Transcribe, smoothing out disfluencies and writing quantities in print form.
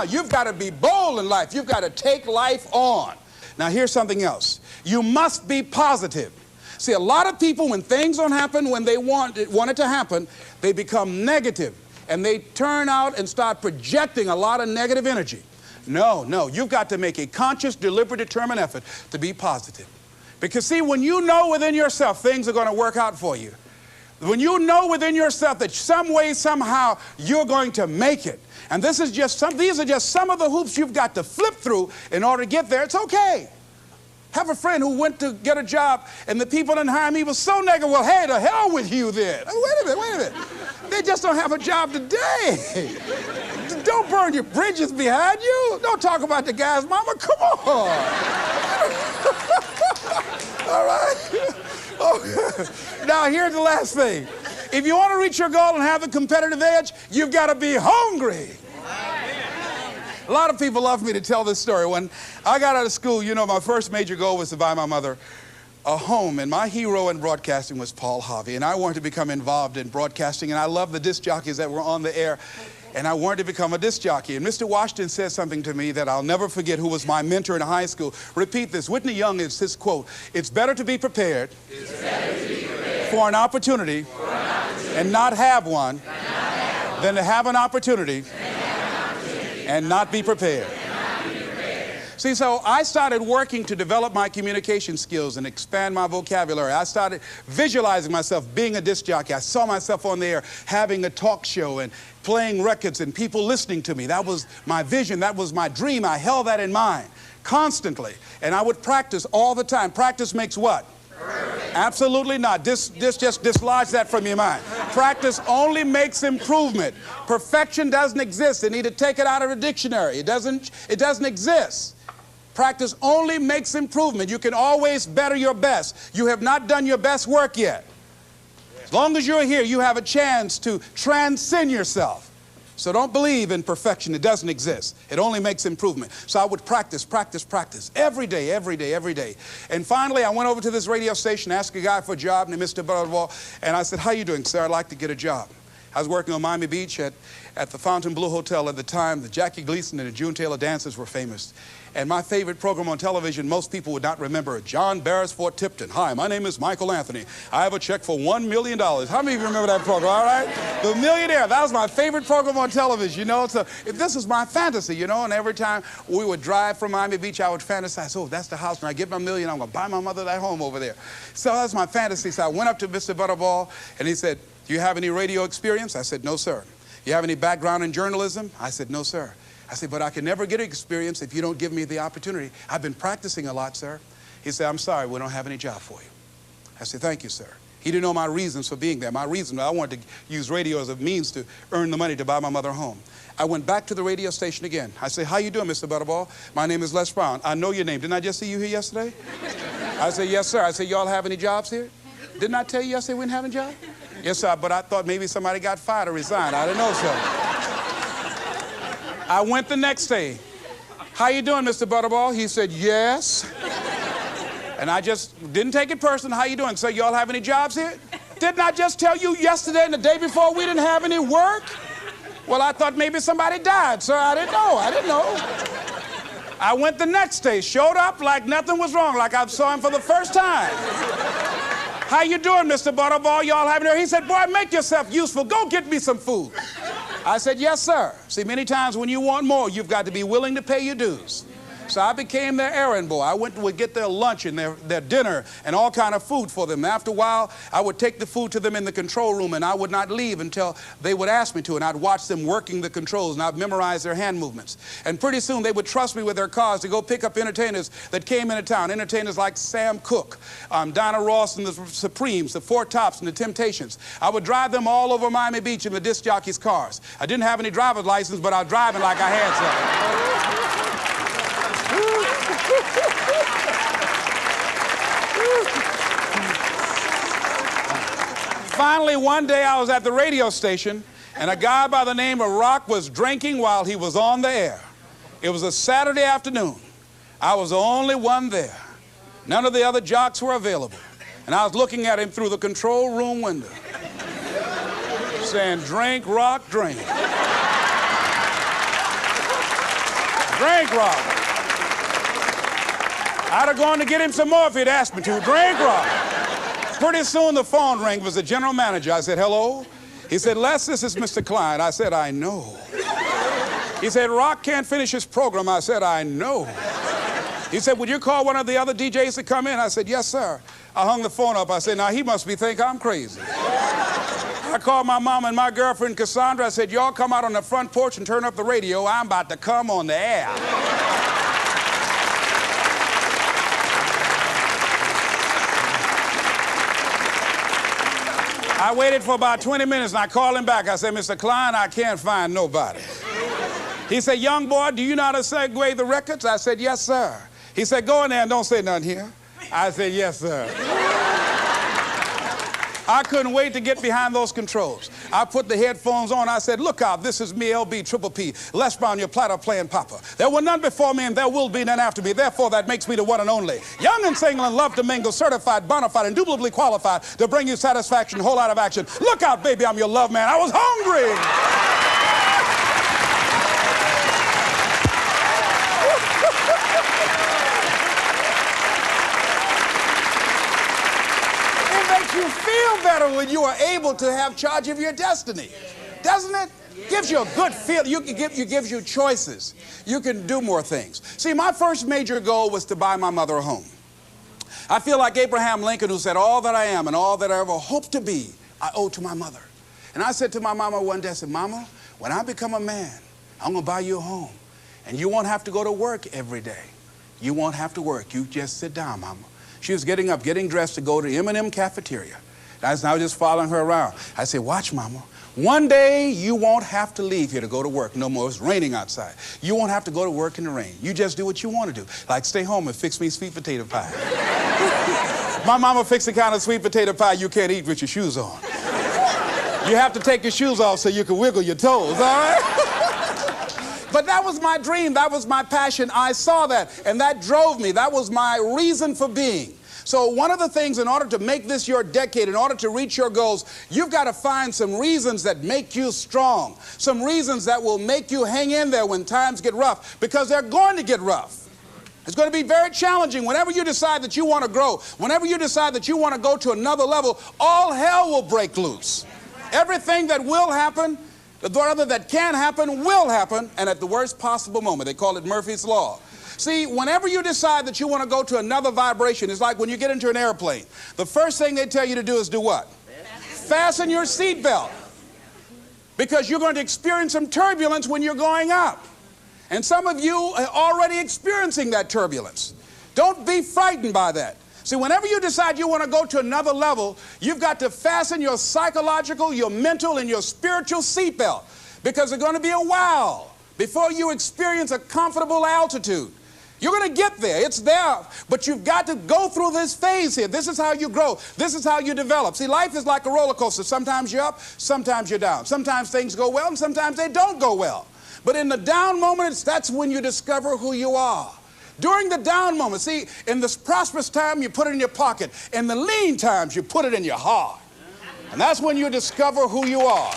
You've got to be bold in life. You've got to take life on. Now, here's something else. You must be positive. See, a lot of people, when things don't happen when they want it to happen, they become negative, and they turn out and start projecting a lot of negative energy. No, you've got to make a conscious, deliberate, determined effort to be positive. Because, see, when you know within yourself things are going to work out for you, when you know within yourself that some way, somehow, you're going to make it, and these are just some of the hoops you've got to flip through in order to get there, it's okay. Have a friend who went to get a job, and the people didn't hire him. He was so negative. Well, hey, to hell with you then. Wait a minute. They just don't have a job today. Don't burn your bridges behind you. Don't talk about the guy's mama. Come on. All right? Oh. Now, here's the last thing. If you want to reach your goal and have the competitive edge, you've got to be hungry. A lot of people love me to tell this story. When I got out of school, you know, my first major goal was to buy my mother a home, and my hero in broadcasting was Paul Harvey, and I wanted to become involved in broadcasting, and I loved the disc jockeys that were on the air, and I wanted to become a disc jockey. And Mr. Washington said something to me that I'll never forget, who was my mentor in high school. Repeat this. Whitney Young is his quote. It's better to be prepared, for an opportunity, and not have one, than to have an opportunity and not be prepared. See, so I started working to develop my communication skills and expand my vocabulary. I started visualizing myself being a disc jockey. I saw myself on the air having a talk show and playing records and people listening to me. That was my vision. That was my dream. I held that in mind constantly. And I would practice all the time. Practice makes what? Absolutely not. Just dislodge that from your mind. Practice only makes improvement. Perfection doesn't exist. They need to take it out of the dictionary. It doesn't exist. Practice only makes improvement. You can always better your best. You have not done your best work yet. As long as you're here, you have a chance to transcend yourself. So don't believe in perfection. It doesn't exist. It only makes improvement. So I would practice every day. And finally, I went over to this radio station, asked a guy for a job named Mr. Butterwall, and I said, how you doing, sir? I'd like to get a job. I was working on Miami Beach at the Fontainebleau Hotel at the time. The Jackie Gleason and the June Taylor dances were famous. And my favorite program on television, most people would not remember, John Beresford Tipton. Hi, my name is Michael Anthony. I have a check for $1 million. How many of you remember that program, all right? The Millionaire, that was my favorite program on television, you know. So if this was my fantasy, you know, and every time we would drive from Miami Beach, I would fantasize, oh, that's the house. When I get my million, I'm going to buy my mother that home over there. So that's my fantasy. So I went up to Mr. Butterball, and he said, do you have any radio experience? I said, no, sir. You have any background in journalism? I said, no, sir. I said, but I can never get experience if you don't give me the opportunity. I've been practicing a lot, sir. He said, I'm sorry, we don't have any job for you. I said, thank you, sir. He didn't know my reasons for being there. My reason, I wanted to use radio as a means to earn the money to buy my mother a home. I went back to the radio station again. I said, how you doing, Mr. Butterball? My name is Les Brown. I know your name. Didn't I just see you here yesterday? I said, yes, sir. I said, y'all have any jobs here? Didn't I tell you yesterday we didn't have any jobs? Yes, sir, but I thought maybe somebody got fired or resigned. I didn't know, sir. I went the next day. How you doing, Mr. Butterball? He said, yes. And I just didn't take it personal. How you doing? So y'all have any jobs here? Didn't I just tell you yesterday and the day before we didn't have any work? Well, I thought maybe somebody died, sir. I didn't know. I went the next day, showed up like nothing was wrong, like I saw him for the first time. How you doing, Mr. Butterball? Y'all having here? He said, boy, make yourself useful. Go get me some food. I said, yes, sir. See, many times when you want more, you've got to be willing to pay your dues. So I became their errand boy. I would get their lunch and their dinner and all kind of food for them. After a while, I would take the food to them in the control room, and I would not leave until they would ask me to, and I'd watch them working the controls, and I'd memorize their hand movements. And pretty soon, they would trust me with their cars to go pick up entertainers that came into town, entertainers like Sam Cooke, Donna Ross and the Supremes, the Four Tops and the Temptations. I would drive them all over Miami Beach in the disc jockeys' cars. I didn't have any driver's license, but I was driving like I had some. Finally, one day I was at the radio station, and a guy by the name of Rock was drinking while he was on the air. It was a Saturday afternoon. I was the only one there. None of the other jocks were available. And I was looking at him through the control room window, saying, drink, Rock, drink. Drink, Robert. I'd have gone to get him some more if he'd asked me to. Drink, Robert. Pretty soon the phone rang. It was the general manager. I said, hello? He said, Les, this is Mr. Klein. I said, I know. He said, Rock can't finish his program. I said, I know. He said, would you call one of the other DJs to come in? I said, yes, sir. I hung the phone up. I said, now he must think I'm crazy. I called my mom and my girlfriend, Cassandra. I said, y'all come out on the front porch and turn up the radio. I'm about to come on the air. I waited for about 20 minutes and I called him back. I said, Mr. Klein, I can't find nobody. He said, young boy, do you know how to segue the records? I said, yes, sir. He said, go in there and don't say nothing here. I said, yes, sir. I couldn't wait to get behind those controls. I put the headphones on. I said, look out, this is me, LB, Triple P, Les Brown, your platter playing papa. There were none before me and there will be none after me. Therefore, that makes me the one and only. Young and single and love to mingle, certified, bona fide, indubitably qualified to bring you satisfaction, whole lot of action. Look out, baby, I'm your love man. I was hungry. You feel better when you are able to have charge of your destiny, doesn't it? Gives you a good feel. Gives you choices. You can do more things. See, my first major goal was to buy my mother a home. I feel like Abraham Lincoln, who said, all that I am and all that I ever hope to be, I owe to my mother. And I said to my mama one day, I said, Mama, when I become a man, I'm going to buy you a home. And you won't have to go to work every day. You won't have to work. You just sit down, Mama. She was getting up, getting dressed to go to M&M cafeteria. I was now just following her around. I said, watch, Mama. One day you won't have to leave here to go to work no more. It's raining outside. You won't have to go to work in the rain. You just do what you want to do. Like stay home and fix me sweet potato pie. My mama fixed the kind of sweet potato pie you can't eat with your shoes on. You have to take your shoes off so you can wiggle your toes, all right? But that was my dream. That was my passion. I saw that, and that drove me. That was my reason for being. So one of the things, in order to make this your decade, in order to reach your goals, you've got to find some reasons that make you strong, some reasons that will make you hang in there when times get rough, because they're going to get rough. It's going to be very challenging. Whenever you decide that you want to grow, whenever you decide that you want to go to another level, all hell will break loose. Everything that will happen, rather that can happen, will happen, and at the worst possible moment. They call it Murphy's Law. See, whenever you decide that you want to go to another vibration, it's like when you get into an airplane. The first thing they tell you to do is do what? Fasten your seatbelt. Because you're going to experience some turbulence when you're going up. And some of you are already experiencing that turbulence. Don't be frightened by that. See, whenever you decide you want to go to another level, you've got to fasten your psychological, your mental, and your spiritual seatbelt. Because it's going to be a while before you experience a comfortable altitude. You're going to get there. It's there. But you've got to go through this phase here. This is how you grow. This is how you develop. See, life is like a roller coaster. Sometimes you're up, sometimes you're down. Sometimes things go well, and sometimes they don't go well. But in the down moments, that's when you discover who you are. During the down moments, see, in the prosperous time, you put it in your pocket. In the lean times, you put it in your heart. And that's when you discover who you are.